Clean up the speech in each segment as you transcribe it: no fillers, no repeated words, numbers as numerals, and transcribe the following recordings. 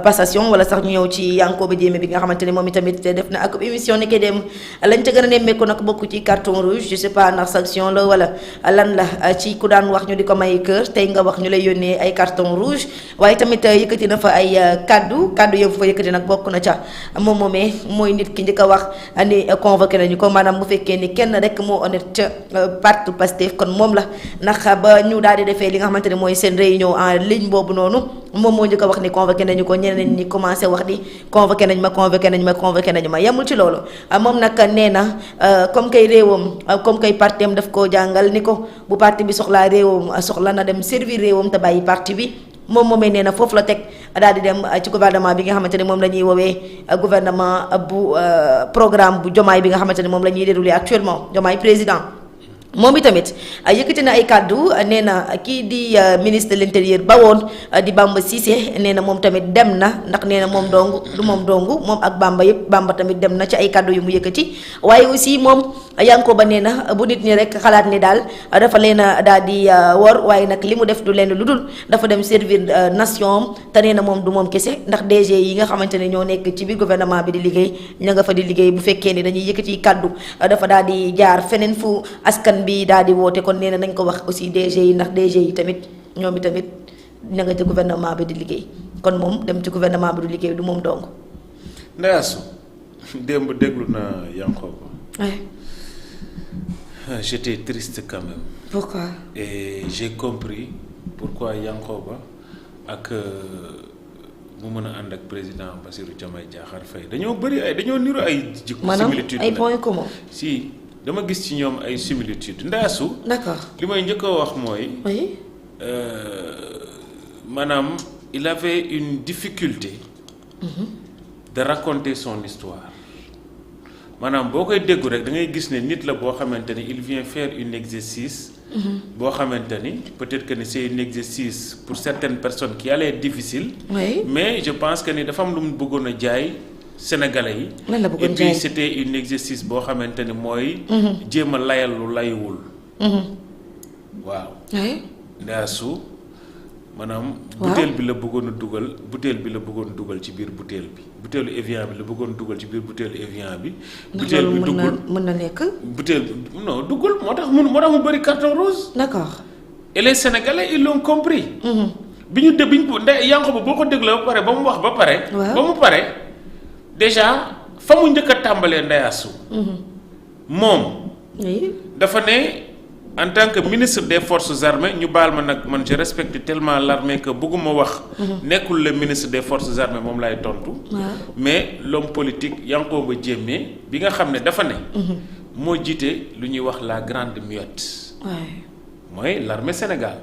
passation wala sax ñu ñëw ci Yankhoba Diémé bi nga xamante ne moom itamit def na ak émission ni koy dem lañ ca gën a nemmeeku nag bokk ci carton rouge je sais pas ndax sanction la wala lan la ci ku daan wax ñu di ko may kër tey nga wax ñu lay yónnee ay carton rouge waaye tamit yëkkati na fa ay kaddu yëpp fa yëkkati nag bokk na ca moom moomee mooy nit ki njëkk a wax ni convoqué nañu ko maanaam bu fekkee ni kenn rek moo honnête ca parti Pastef kon moom la ndax ba ñu daal di defee li nga xamante ne mooy seen réunion en ligne boobu noonu moom moo njëkk a wax ni convoqué nañu ko ñeneen ñi commencé wax ni convoqué nañ ma yemul ci loolu moom nag nee na comme kay réewam comme kay parti am daf koo jàngal ni ko bu parti bi soxlaa réewam soxla na dem servir réewam te bàyyi parti bi moom moomee nee na foofu la teg daal di dem ci gouvernement bi nga xamante ne moom la ñuy woowee gouvernement bu programme bu Diomaye bi nga xamante ne moom la ñuy déroulé actuellement Diomaye président moom itamit yëkkati na ay kàddu nee na kii di ministre de l'intérieur ba woon di Bamba Cissé nee na moom tamit dem na ndax nee na moom moom ak Bamba yëpp Bamba tamit dem na ci ay kàddu yu mu yëkkati waaye aussi moom Yankhoba nee na bu nit ñi rek xalaat ni daal dafa leen a daal di wor waaye nag li mu def du leen lu dul dafa dem servir nation te nee na moom du moom kese ndax DG yi nga xamante ne ñoo nekk ci biir gouvernement bi di liggéey ña nga fa di liggéey bu fekkee ni dañuy yëkkati kàddu dafa daal di jaar feneen fu askan bi daal di woote kon nee na nañ ko wax aussi DG yi ndax DG yi tamit ñoom tamit ña nga ci gouvernement bi di liggéey kon moom dem ci gouvernement bi du liggéey du moom dong. Ndeyasu démb déglu na Yankhoba. J'étais triste quand même. Pourquoi? Et j'ai compris pourquoi Yankhoba ak mu mën a ànd ak président Bassirou Diomaye Diakhar Faye dañoo niru ay jikko similitude ay points communs. Si dama gis ci ñoom ay similitude Ndeyasu. D'accord. li may njëkk a wax mooy. Oui. Maanaam il avait une difficulté. De raconter son histoire. Maanaam boo koy déggu rek da ngay gis ne nit la boo xamante ni il vient faire un exercice. boo xamante ni peut-être que ni c'est un exercice pour certaines personnes qui allait être difficile. Oui. Mais je pense que ni dafa am lu mu bëggoon a jaay Sénégalais yi. lan la bëggoon et jaay puis c'était un exercice boo xamante ni mooy. jéem a layal lu layuwul. waaw. oui. Ndeyasu maanaam. waaw butéel bi la bëggoon dugal ci biir butéel bi butéelu Evian bi la bëggoon dugal ci biir butéelu Evian bi. butéel bi duggul mën na nekk. butéel non duggul moo tax mu bëri carton rouge. D'accord. et les Sénégalais ils l'ont compris. bi ñu Yankhoba boo ko dégloo ba pare ba mu wax ba pare. waaw ba mu pare déjà fa mu njëkk a tàmbalee Ndeyasu. moom. oui. dafa ne. En tant que ministre des forces armées ñu baal ma nag man je respecte tellement l'armée que bëgguma wax. nekkul le ministre des forces armées moom lay tontu. mais l'homme politique Yankhoba Diémé bi nga xam ne dafa ne. moo jiite lu ñuy wax la grande muette. mooy l'armée Sénégal.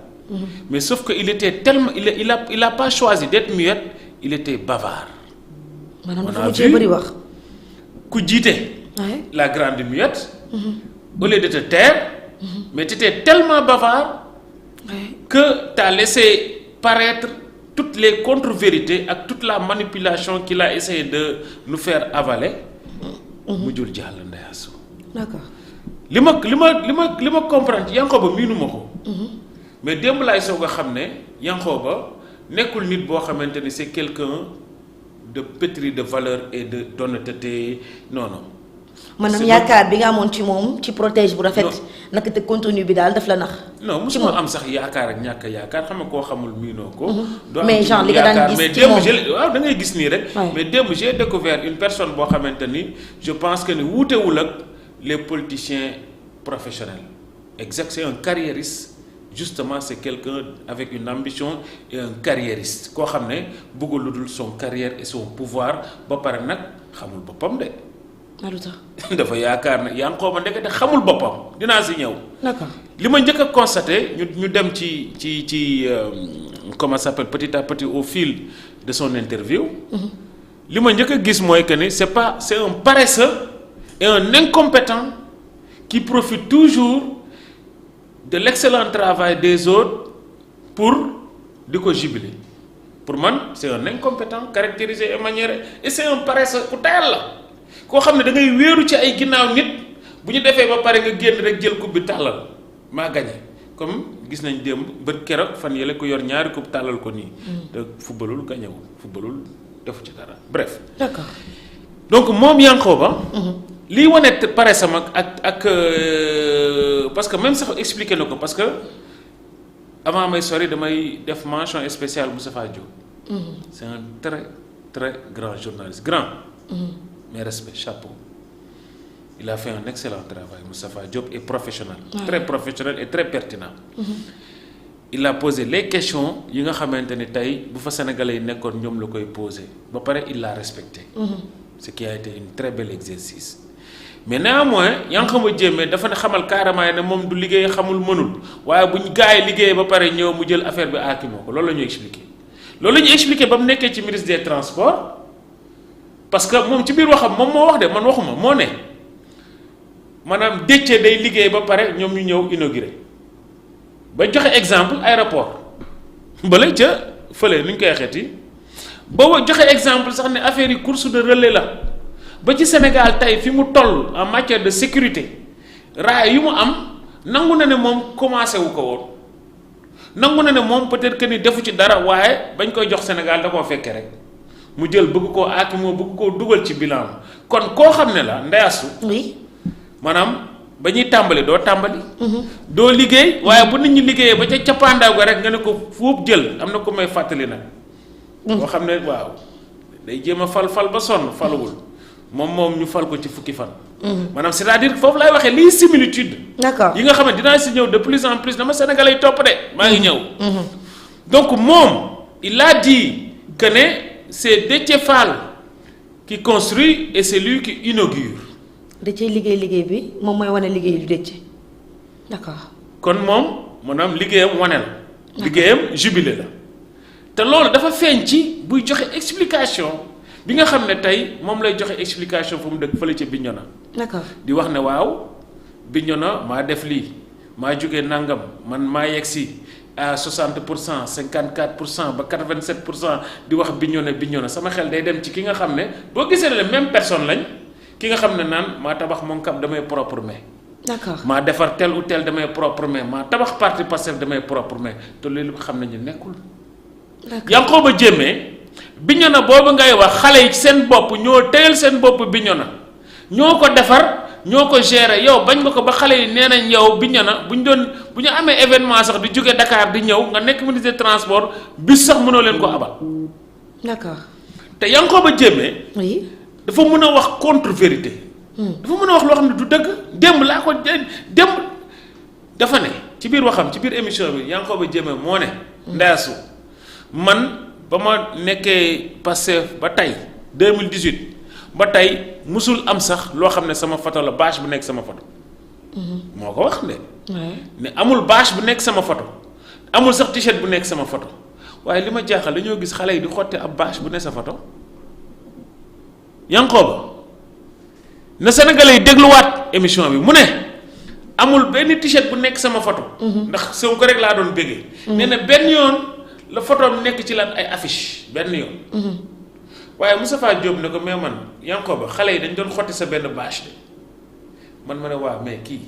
mais sauf que il était tellement il a pas choisi d'être muette il était bavard. maanaam dafa mujjee bëri wax. ku jiite. la grande muette. au lieu de te taire. Mais tu étais tellement bavard que tu as laissé paraître toutes les contre-vérités et toute la manipulation qu'il a essayé de nous faire avaler. Mujjul jàll Ndeyasu. D'accord. li ma comprendre Yankhoba miinu ma ko. mais démb laay soog a xam ne Yankhoba nekkul nit boo xamante ni c'est quelqu'un de pétri de valeur et d'honnêteté non. maanaam yaakaar bi nga amoon ci moom ci protège bu rafet. naka te contenu bi daal daf la nax. non mosuma am sax yaakaar ak ñàkk yaakaar xam nga koo xamul miinoo ko. mais genre li nga daan gis ci moom waaw da ngay gis nii rek. mais démb j'ai découvert une personne boo xamante ni je pense que ni wuutewul ak les politiciens professionnels. exact c'est un carriériste justement c'est quelqu'un avec une ambition et un carriériste koo xam ne bëggul lu dul son carrière et son pouvoir ba pare nag xamul boppam de. dafa yaakaar ne Yankhoba ndekete xamul boppam dinaa si ñëw. D'accord. li ma njëkk a constaté ñu dem ci comment ça s'appelle petit à petit au fil de son interview. li ma njëkk a gis mooy que ni c'est un paresseux et un incompétent qui profite toujours de l'excellent travail des autres pour di ko jubiler pour man c'est un incompétent caractérisé et c'est un paresseux ku tayal la. koo xam ne da ngay wéeru ci ay ginnaaw nit bu ñu defee ba pare nga génn rek jël coupe bi tàllal maa gagné comme gis nañ démb bët keroog fan yële ko yor ñaari coupe tàllal ko nii. te footballul gañewul footballul defu ci dara bref. d'accord donc moom Yankhoba. lii wane pare sama ak parce que même sax expliqué na ko parce que avant may sori damay def mention spéciale Moustapha Diop. c'est un très très grand journaliste grand. mes respects chapeau. il a fait un excellent travail Moustapha Diop est professionnel. très professionnel et très pertinent. il a posé les questions yi nga xamante ni tey bu fa sénégalais yi nekkoon ñoom la koy posé ba pare il l'a respecté. ce qui a été une très bel exercice. mais néanmoins Yankhoba Diémé dafa ne xamal carrément ne moom du liggéey xamul mënul waaye bu ñu gars yi liggéey ba pare ñëw mu jël affaire bi aakimoo ko loolu la ñu expliqué. loolu la ñu expliqué ba mu nekkee ci ministre des transports parce que moom ci biir waxam moom moo wax de man waxuma moo ne maanaam Déthié day liggéey ba pare ñoom ñu ñëw inauguré ba joxe exemple aéroport bala ca fële nu ñu koy xeeti booba joxe exemple sax ne affaire yi course de relais la. ba ci Sénégal tey fi mu toll en matière de sécurité raay yu mu am nangu na ne moom commencé wu ko woon nangu na ne moom peut-être que ni defu ci dara waaye bañ koy jox Sénégal da koo fekkee rek mu jël bëgg koo aakimoo bëgg koo dugal ci bilan kon koo xam ne la ndeyasu oui maanaam ba ñuy tàmbali doo tàmbali. doo liggéey waaye bu nit ñi liggéeyee ba ca cappaandaw ga rek nga ne ko fuub jël am na ko may fàttali nag. boo xam ne waaw day jéem a fal ba sonn faluwul. moom ñu fal ko ci fukki fan. maanaam c'est-à-dire foofu lay waxee lii similitude. d'accord yi nga xam ne dinaa si ñëw de plus en plus dama Sénégalais yi topp de maa ngi ñëw. donc moom il a dit que ne c'est Déthié Fall qui construit et c'est lui qui inaugure. Déthié liggéey bi moom mooy wane liggéey du Déthié d'accord. kon moom maanaam liggéeyam wane la. liggéeyam jubilé la. te loolu dafa feeñ ci buy joxe explication. bi nga xam ne tey moom lay joxe explication fu mu dëkk fële ca Bignona. d'accord di wax ne waaw Bignona maa def lii maa jógee nangam man maa yegg si à 60% 54% ba 87% di wax Bignona sama xel day dem ci ki nga xam ne boo gisee ne même personne lañ ki nga xam ne naan maa tabax moom kam damay propre mais. d'accord maa defar tel ou tel damay propre mais maa tabax parti Pastef damay propre mais te loolu xam nañu nekkul. d'accord Yankhoba Diémé. Bignona boobu ngay wax xale yi seen bopp ñoo téyel seen bopp Bignona ñoo ko defar ñoo ko gérer yow bañ nga ko ba xale yi nee nañ yow Bignona bu ñu amee événement sax di jóge Dakar di ñëw nga nekk ministre des transports bis sax mënoo leen ko abal. d'accord te Yankhoba Diémé. oui dafa mën a wax contre vérité. dafa mën a wax loo xam ne du dëgg démb laa ko démb dafa ne ci biir waxam ci biir émission bi Yankhoba Diémé moo ne. Ndeyaasu man. ba ma nekkee Pastef ba tey 2018 ba tey musul am sax loo xam ne sama photo la bâche bu nekk sama photo. moo ko wax de. ne amul bâche bu nekk sama photo amul sax t-shirt bu nekk sama photo waaye li ma jaaxal dañoo gis xale yi di xotti ab bâche bu nekk sa photo. Yankhoba na Sénégalais yi dégluwaat émission bi mu ne amul benn t-shirt bu nekk sama photo. ndax soo ko rek laa doon bëggee. nee na benn yoon. la photo nekk ci lan ay affiche benn yoon. waaye Moustapha Diop ne ko mais man Yankhoba xale yi dañ doon xotti sa benn bâche de man ma ne waaw mais kii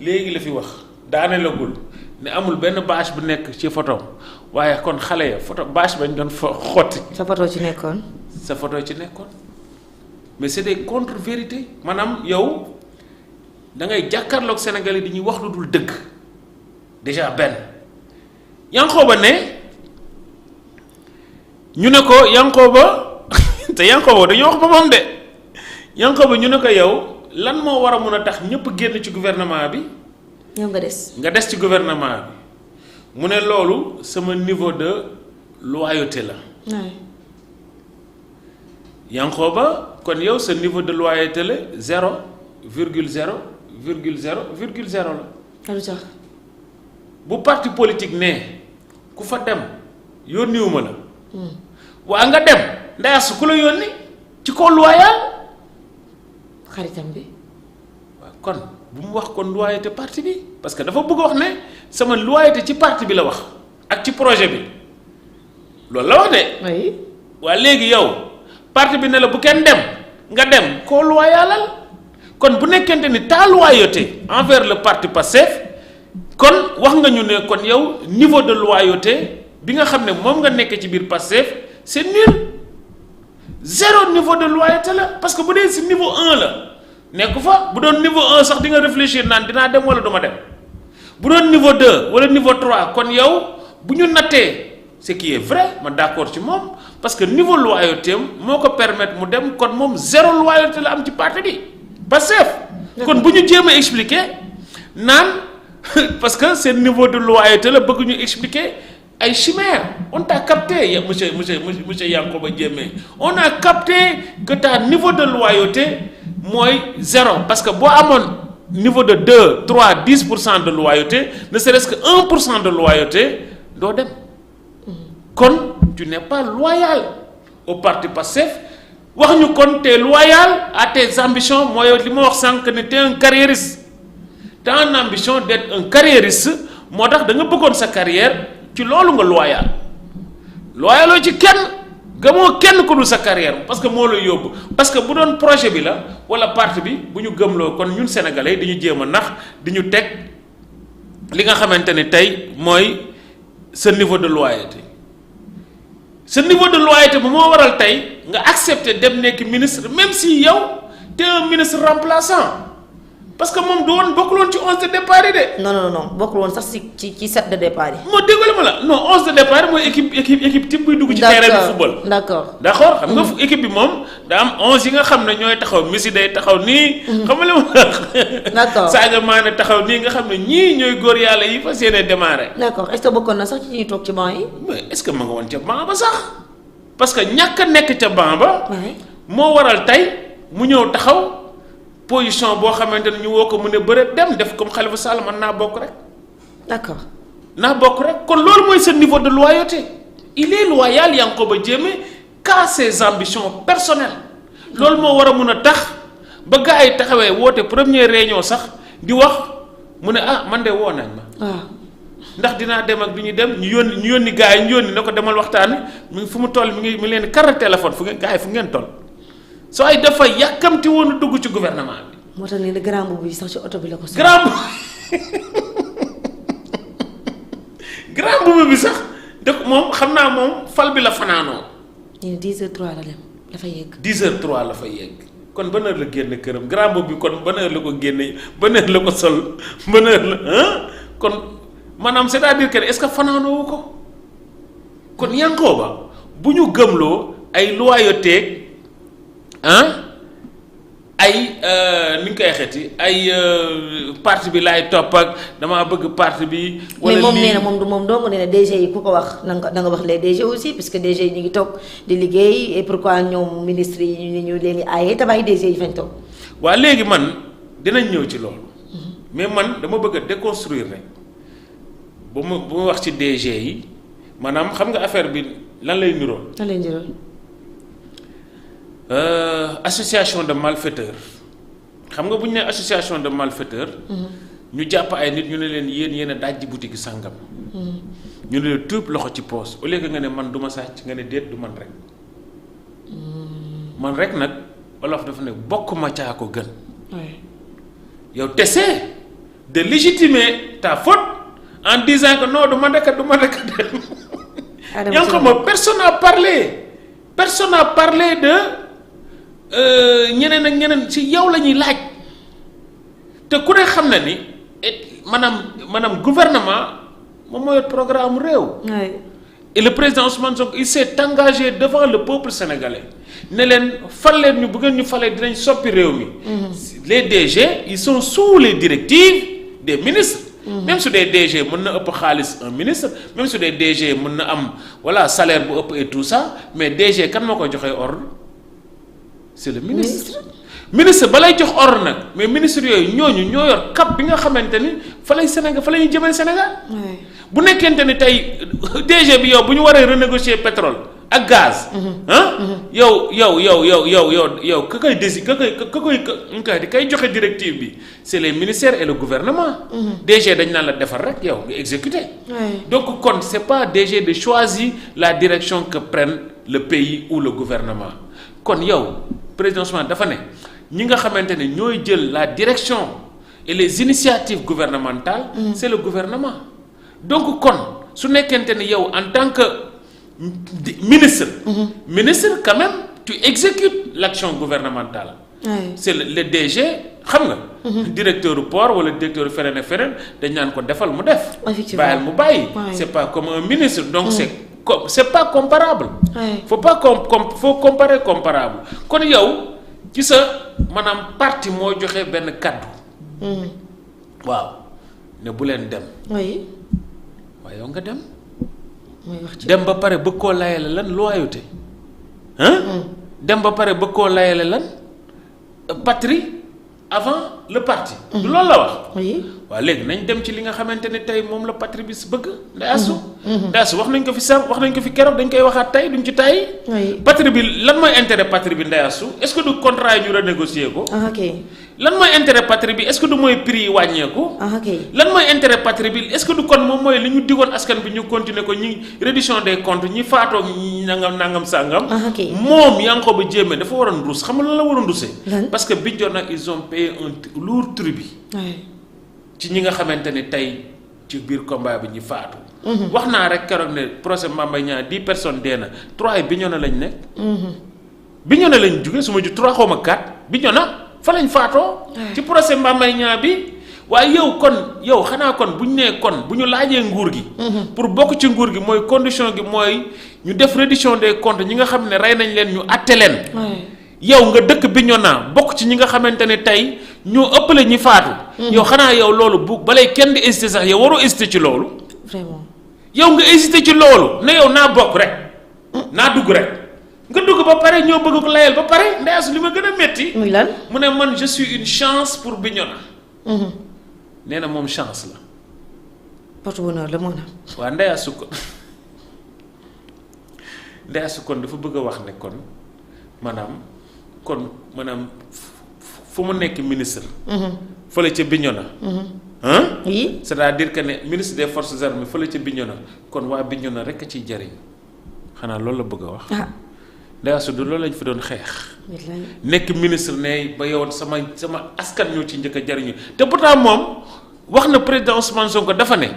léegi la fi wax daane lagul ne amul benn bâche bu nekk ci photo waaye kon xale ya photo bâche bañ doon xotti. sa photo ci nekkoon. sa photo ci nekkoon mais c'est des contre-vérités maanaam yow da ngay jàkkaarloog Sénégalais di ñuy wax lu dul dëgg déjà benn Yankhoba ne. ñu ne ko Yankhoba te Yankhoba dañoo wax boppam de Yankhoba ñu ne ko yow lan moo war a mun a tax ñëpp génn ci gouvernement bi. yow nga des. nga des ci gouvernement bi mu ne loolu sama niveau de loyauté la. Yankhoba kon yow sa niveau de loyauté la 0,0,0,0 la. lu tax bu parti politique ne ku fa dem yónniwuma la. waa nga dem ndax su ku la yónni ci kaw loyal xaritam bi. waaw kon bu mu wax kon loyauté parti bi parce que dafa bëgg wax ne sama loyauté ci parti bi la wax ak ci projet bi loolu la wax de. oui. waa léegi yow parti bi ne la bu kenn dem nga dem koo loyalal kon bu nekkente ni ta loyauté envers le parti Pastef kon wax nga ñu ne kon yow niveau de loyauté bi nga xam ne moom nga nekk ci biir Pastef c'est nul 0 niveau de loyauté la parce que bu dee si niveau 1 la nekk fa bu doon niveau 1 sax di nga réfléchir naan dinaa dem wala duma dem bu doon niveau 2 wala niveau 3 kon yow bu ñu nattee ce qui est vrai ma d'accord ci moom parce que niveau loyauté am moo ko permettre mu dem kon moom 0 loyauté la am ci parti bi Pastef kon bu ñu jéem a expliquer naan parce que seen niveau de loyauté la bëgg ñu expliquer ay chimère on t'a capté ya monsieur Yankoba Diémé on a capté que ta niveau de loyauté mooy 0 parce que boo amoon niveau de 2 3 10% de loyauté ne serait-ce que 1% de loyauté doo dem kon tu n'es pas loyal au parti Pastef wax ñu kon t'es loyal à tes ambitions mooy li ma wax sànq ne t'es un carriériste t'as une ambition d'être un carriériste moo tax da nga bëggoon sa carrière ci loolu nga loyaloo ci kenn gëmoo kenn ku dul sa carrière parce que moo lay yóbbu parce que bu doon projet bi la wala parti bi bu ñu gëmloo kon ñun sénégalais di ñu jéem a nax di ñu teg li nga xamante ne tey mooy sa niveau de loyauté sa niveau de loyauté bu moo waral tey nga accepter dem nekk ministre même si yow t'es un ministre remplaçant parce que moom du woon bokkul woon ci 11 de départ yi de. non bokkul woon sax ci 7 de départ yi. moo déggoo ma la non 11 de départ mooy équipe type buy dugg ci terrain bi football. d'accord xam nga équipe bi moom daa am 11 yi nga xam ne ñooy taxaw Messi day taxaw nii. xam nga li ma la. d'accord Sadio Mané taxaw nii nga xam ne ñii ñooy góor yàlla yi fas yéene démarrer. d'accord est-ce que bokkoon na sax ci ñuy toog ci banc yi. mais est-ce que ma nga woon ca banc ba sax parce que ñàkk a nekk ca banc ba. moo waral tey mu ñëw taxaw. position boo xamante ne ñu woo ko mu ne bëre dem def comme Khalifa Sall man naa bokk rek. d'accord naa bokk rek kon loolu mooy sa niveau de loyauté il est loyal Yankoba Diémé qu'à ses ambitions personnelles loolu moo war a mun a tax ba gars yi taxawee woote première réunion sax di wax mu ne man de woo nañ ma. waaw ndax dinaa dem ak du ñu dem ñu yónni gars yi ñu yónni ne ko demal waxtaani mi ngi fu mu toll mi ngi leen di carte téléphone fu ngeen gars yi fu ngeen toll. soo ay dafa yàkkamti woon a dugg ci gouvernement bi. moo tax ne grand boubou bi sax ci oto bi la ko. grand boubou bi sax dëkk moom xam naa moom fal bi la fanaanoo. ñu ne 10h03 la dem la fa yegg. 10h03 la fa yegg kon ban heure la génn këram grand boubou bi kon ban heure la ko génne ban heure la ko sol ban heure la kon maanaam c'est-à-dire que est-ce que fanaanoo ko kon Yankoba bu ñu gëmloo ay loyauté. ay ni nga koy xeeti ay parti bi laay topp ak damaa bëgg parti bi. wala mais moom nee na moom du moom dong nee na DG yi ku ko wax na nga wax les DG aussi parce que DG yi ñu ngi toog di liggéey et pourquoi ñoom ministres yi ñu leen di aaye tabaay DG yi fañ toog. waaw léegi man dinañ ñëw ci loolu. mais man dama bëgg a déconstruire rek bu ma wax ci DG yi maanaam xam nga affaire bi lan lay niroon. lan lay niroon. association de malfaiteurs xam nga bu ñu nee association de malfaiteurs. ñu jàpp ay nit ñu ne leen yéen a dajji boutique sàngam. ñu ne leen tuub loxo ci poos au lieu que nga ne man du ma sàcc nga ne déet du man rek. man rek nag olof dafa ne bokk ma caa ko gën. yow t'essaies de légitimer ta faute en disant que non du ma rek. yaa ngi xam personne n'a parlé de. ñeneen ak ñeneen ci yow la ñuy laaj te ku ne xam na ni maanaam gouvernement moom mooy programme réew. et le président Ousmane Sonko il s'est engagé devant le peuple sénégalais ne leen fal leen ñu bu ngeen ñu falee dinañ soppi réew mi. les DG ils sont sous les directives des ministres. même su dee DG mën na ëpp xaalis un ministre même su dee DG mën na am salaire bu ëpp et tout ça mais DG kan moo koy joxee ordre. c'est le ministre ba lay jox ordre nag mais ministre yooyu ñooñu ñoo yor cap bi nga xamante ni fa lay Sénégal fa la ñuy jëmee Sénégal. bu nekkente ni tey DG bi yow bu ñu waree renégocier pétrole ak gaz. yow ka koy di kay joxe directive bi c'est les ministères et le gouvernement. DG dañ naan la defar rek yow nga exécuter. donc kon c'est pas DG de choisir la direction que prenne le pays ou le gouvernement kon yow. président Ousmane dafa ne ñi nga xamante ne ñooy jël la direction et les initiatives gouvernementales c'est le gouvernement donc kon su nekkente ni yow en tant que ministre ministre quand même tu exécutes l'action gouvernementale c'est le DG xam nga directeur du port wala directeur feneen ak feneen dañ naan ko defal mu def bàyyil mu bàyyi c'est pas comme un ministre donc c'est pas comparable faut comparer comparable kon yow ci sa maanaam parti moo joxe benn kaddu waaw ne bu leen dem waaye yow nga dem dem ba pare bëgg koo layale lan loyauté dem ba pare bëgg koo layale lan patrie avant le parti du loolu la wax waaw léegi nañ dem ci li nga xamante ne tey moom la patrie bi si bëgg Ndeye Astou wax nañ ko fi sànq wax nañ ko fi keroog dañ koy waxaat tey duñ ci tàyyi patrie bi lan mooy intérêt patrie bi Ndeye Astou est-ce que du contrat yi ñu renégocier ko lan mooy intérêt patrie bi est-ce que du mooy prix yi wàññeeku lan mooy intérêt patrie bi est-ce que du kon moom mooy li ñu digoon askan bi ñu continuer ko ñi reddition des comptes ñi faatoo ñi nangam sàngam moom Yankhoba Diémé dafa waroon ruus xam nga lan la waroon ruusee parce que Bignona ils ont payé un lourd tribut ci ñi nga xamante ne tey ci biir combat bi ñi faatu wax naa rek keroog ne procès Mame Mbaye Niang 10 personnes dee na 3 yi Bignona lañ nekk Bignona lañ jóge su ma ju 3 xaw ma 4 Bignona fa lañ faatoo ci procès Mame Mbaye Niang bi waaye yow xanaa kon bu ñu nee kon bu ñu laajee nguur gi pour bokk ci nguur gi mooy condition gi mooy ñu def reddition des comptes ñi nga xam ne rey nañ leen ñu àtte leen yow nga dëkk Bignona bokk ci ñi nga xamante ne tey ñoo ëppale ñi faatu yow xanaa yow loolu bu balay kenn di hésiter sax yow waroo hésiter ci loolu vraiment yow nga hésiter ci loolu ne yow naa bokk rek naa dugg rek nga dugg ba pare ñoo bëgg ko layal ba pare Ndeye Astou li ma gën a metti muy lan mu ne man je suis une chance pour Bignona nee na moom chance la porte-bonheur la mën a waa Ndeye Astou kon Ndeye Astou kon dafa bëgg a wax ne kon maanaam fu mu nekk ministre fële ca Bignona oui c'est-à-dire que ne ministre des forces armées fële ca Bignona kon waa Bignona rek a ciy jariñ xanaa loolu la bëgg a wax Ndeye Astou du loolu lañ fi doon xeex nekk ministre ne ba yow sama askan ñoo ci njëkk a jariñu te pourtant moom wax na président Ousmane Sonko dafa ne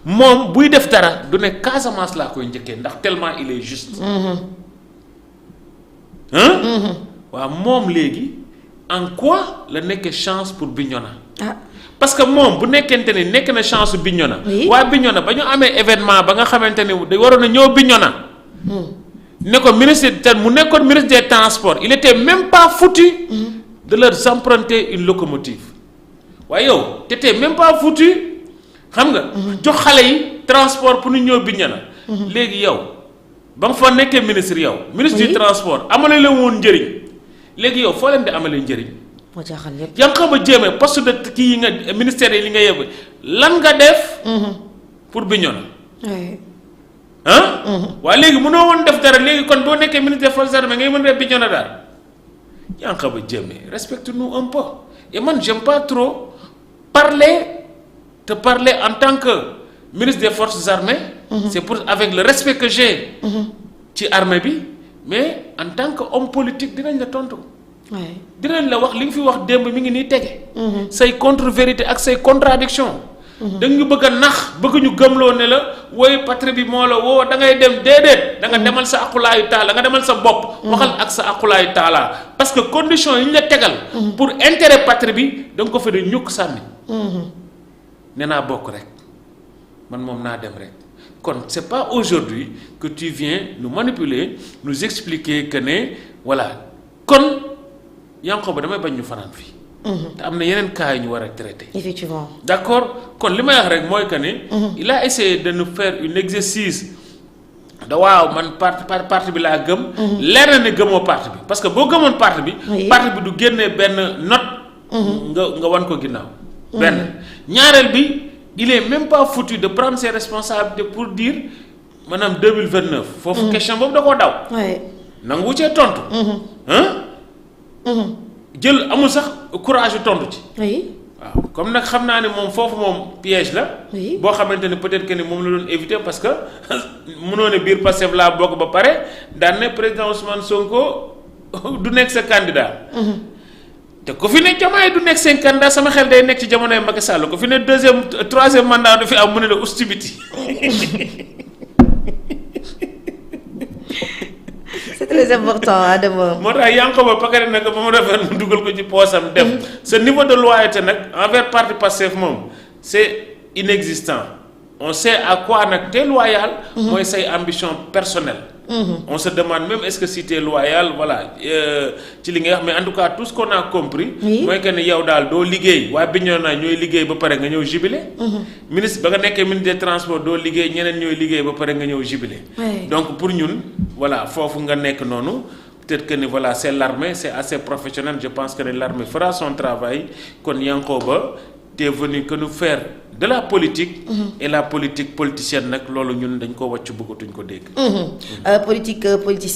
moom buy def dara du ne Casamance laa koy njëkkee ndax tellement il est juste waaw moom léegi en quoi la nekk chance pour Bignona parce que moom bu nekkente ni nekk na chance Bignona waa Bignona ba ñu amee événement ba nga xamante ni da waroon na ñëw Bignona ne ko ministre mu nekkoon ministre des transports il était même pas foutu de leur emprunter une locomotive waaye yow t'étais même pas foutu xam nga jox xale yi transport pour ñu ñëw Bignona léegi yow ba nga fa nekkee ministre yow ministre du transport amale la woon njëriñ léegi yow foo leen di amalee njëriñ moo jaaxal lépp Yankhoba Diémé poste de kii yi nga ministère yi li nga yeb lan nga def pour Bignona waaye léegi mënoo woon def dara léegi kon boo nekkee ministre des forces armées ngay mën a def Bignona daal Yankhoba Diémé respecte-nous un peu et man j'aime pas trop parler en tant que ministre des forces armées c'est pour avec le respect que j'ai ci armée bi mais en tant que homme politique dinañ la tontu dinañ la wax li nga fi wax démb mi ngi nii tege say contre-vérité ak say contradiction da nga ñu bëgg a nax bëgg ñu gëmloo ne la woy patrie bi moo la woo da ngay dem déedéet da nga demal sa aqulaayu taala nga demal sa bopp waxal ak sa aqulaayu taala parce que condition yi ñu la tegal pour intérêt patrie bi da nga ko fa de ñukk sànni ne naa bokk rek man moom naa dem rek kon c'est pas aujourd'hui que tu viens nous manipuler nous expliquer que ne voilà kon Yankhoba damay bañ ñu fanaan fii te am na yeneen cas yu ñu war a traiter. effectivement d'accord kon li may wax rek mooy que ni il a essayé de nous faire un exercice da waaw man parti bi laa gëm leer na ne gëmoo parti bi parce que boo gëmoon parti bi parti bi du génnee benn note nga wan ko ginnaaw benn ñaareel bi il est même pas foutu de prendre ses responsabilités pour dire maanaam 2029 foofu question boobu da koo daw nangu wu cee tontu jël amul sax courage tontu ci waaw comme nag xam naa ne moom foofu moom piège la boo xamante ne peut-être que ni moom la doon éviter parce que mënoo ne biir Pastef laa bokk ba pare daan ne président Ousmane Sonko du nekk sa candidat te ku fi ne Diomaye du nekk 5 candidats sama xel day nekk ci jamonoy Macky Sall ku fi ne 3e mandat du fi am mu ne la hostilité. c'est très important Adama. moo tax Yankoba Bakary nag ba mu defee mu dugal ko ci poosam dem. ce niveau de loyauté nag envers parti Pastef moom c'est inexistant on sait à quoi nag t'es loyal. mooy say ambition personnelle. On se demande même est-ce que si t'es loyal voilà ci li nga wax mais en tout cas tout ce qu'on a compris. mooy que ne yow daal doo liggéey waa Bignona ñooy liggéey ba pare nga ñëw jubilé. ministre ba nga nekkee ministre des transports doo liggéey ñeneen ñooy liggéey ba pare nga ñëw jubilé. donc pour ñun voilà foofu nga nekk noonu. Peut-être que voilà c'est l'armée c'est assez professionnel je pense que l'armée fera son travail kon Yankoba t'es venu que nous faire de la politique. Et la politique politicienne nag loolu ñun dañ ko wàcc bëggatuñ ko dégg. Politique politicienne.